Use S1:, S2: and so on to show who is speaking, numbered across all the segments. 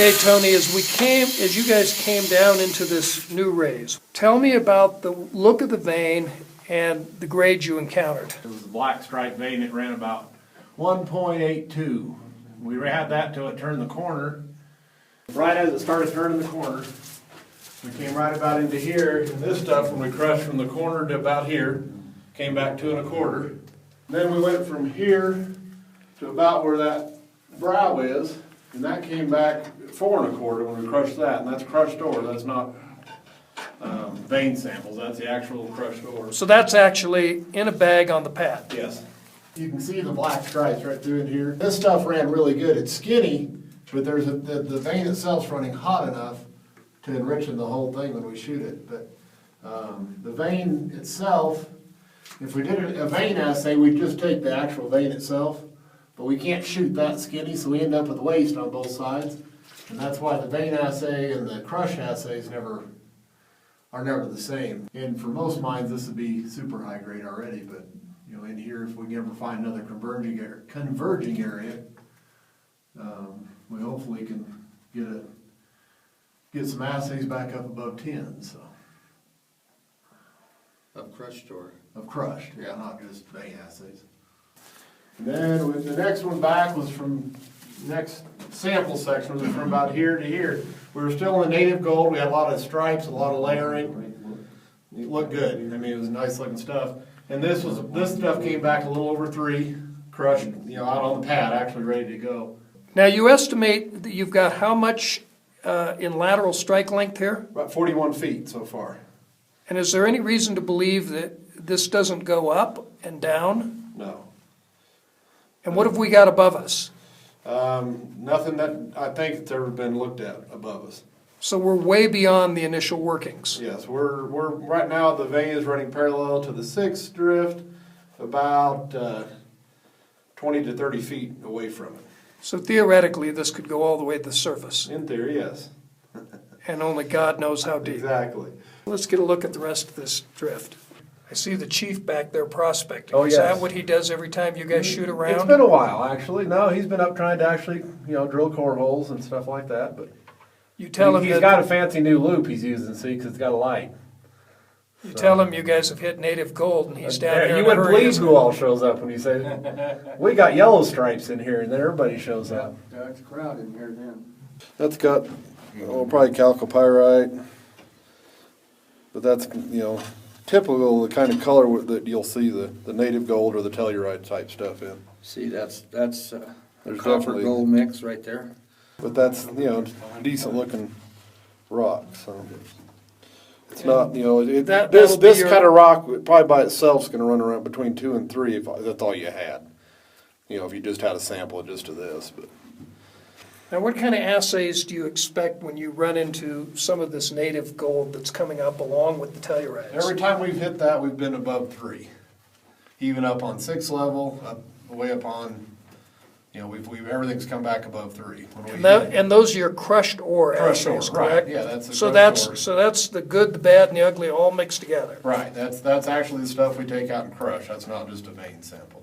S1: Okay, Tony, as you guys came down into this new raise, tell me about the look of the vein and the grade you encountered.
S2: It was a black stripe vein. It ran about 1.82. We had that till it turned the corner. Right as it started turning the corner, we came right about into here. And this stuff, when we crushed from the corner to about here, came back 2 1/4. Then we went from here to about where that brow is, and that came back 4 1/4 when we crushed that. And that's crushed ore. That's not vein samples. That's the actual crushed ore.
S1: So that's actually in a bag on the pad.
S2: Yes. You can see the black stripes right through in here. This stuff ran really good. It's skinny, but the vein itself's running hot enough to enrich the whole thing when we shoot it. But the vein itself, if we did a vein assay, we'd just take the actual vein itself, but we can't shoot that skinny, so we end up with waste on both sides. And that's why the vein assay and the crush assays are never the same. And for most mines, this would be super high grade already, but you know, in here, if we can ever find another converging area, we hopefully can get some assays back up above 10. So
S3: Of crushed ore.
S2: of crushed, yeah, not just vein assays. And then the next one back was from next sample section was from about here to here. We were still in the native gold. We had a lot of stripes, a lot of layering. It looked good. I mean, it was nice looking stuff. And this stuff came back a little over 3, crushed, you know, out on the pad, actually ready to go.
S1: Now, you estimate that you've got how much in lateral strike length here?
S2: About 41 feet so far.
S1: And is there any reason to believe that this doesn't go up and down?
S2: No.
S1: And what have we got above us?
S2: Nothing that I think that's ever been looked at above us.
S1: So we're way beyond the initial workings.
S2: Yes, we're right now the vein is running parallel to the 6th drift, about 20 to 30 feet away from it.
S1: So theoretically, this could go all the way to the surface.
S2: In theory, yes.
S1: And only God knows how deep.
S2: Exactly.
S1: Let's get a look at the rest of this drift. I see the chief back there prospecting.
S2: Oh,
S1: Is
S2: yes.
S1: that what he does every time you guys shoot around?
S2: It's been a while, actually. No, he's been up trying to actually, you know, drill core holes and stuff like that. But
S1: You tell him
S2: he's
S1: that,
S2: got a fancy new loop he's using, see, because it's got a light.
S1: you tell him you guys have hit native gold and he's down here
S2: You
S1: in a
S2: wouldn't
S1: hurry,
S2: believe
S1: isn't
S2: who all shows up when you say, we got yellow stripes in here, and then everybody shows up.
S3: Yeah, it's a crowd in here then.
S4: That's got, probably chalcopyrite, but that's, you know, typical, the kind of color that you'll see the native gold or the telluride type stuff in.
S3: See, that's
S4: There's
S3: copper
S4: definitely-
S3: gold mix right there.
S4: But that's, you know, decent looking rock, so. It's not, you know,
S1: That'll be
S4: this
S1: your-
S4: kind of rock, probably by itself is gonna run around between 2 and 3 if that's all you had. You know, if you just had a sample just of this, but.
S1: Now, what kind of assays do you expect when you run into some of this native gold that's coming up along with the tellurides?
S2: Every time we've hit that, we've been above 3. Even up on 6 level, way up on, you know, everything's come back above 3.
S1: And those are your crushed ore
S2: Crushed ore,
S1: assays,
S2: right,
S1: correct?
S2: yeah, that's the
S1: So
S2: crushed ore.
S1: that's the good, the bad, and the ugly all mixed together.
S2: Right, that's actually the stuff we take out and crush. That's not just a vein sample.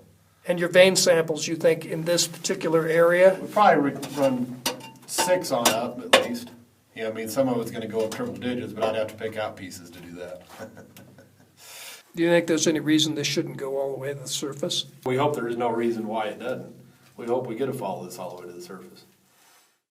S1: And your vein samples, you think, in this particular area?
S2: We probably run 6 on up at least. You know, I mean, some of it's gonna go up triple digits, but I'd have to pick out pieces to do that.
S1: Do you think there's any reason this shouldn't go all the way to the surface?
S2: We hope there is no reason why it doesn't. We hope we get a fall this all the way to the surface.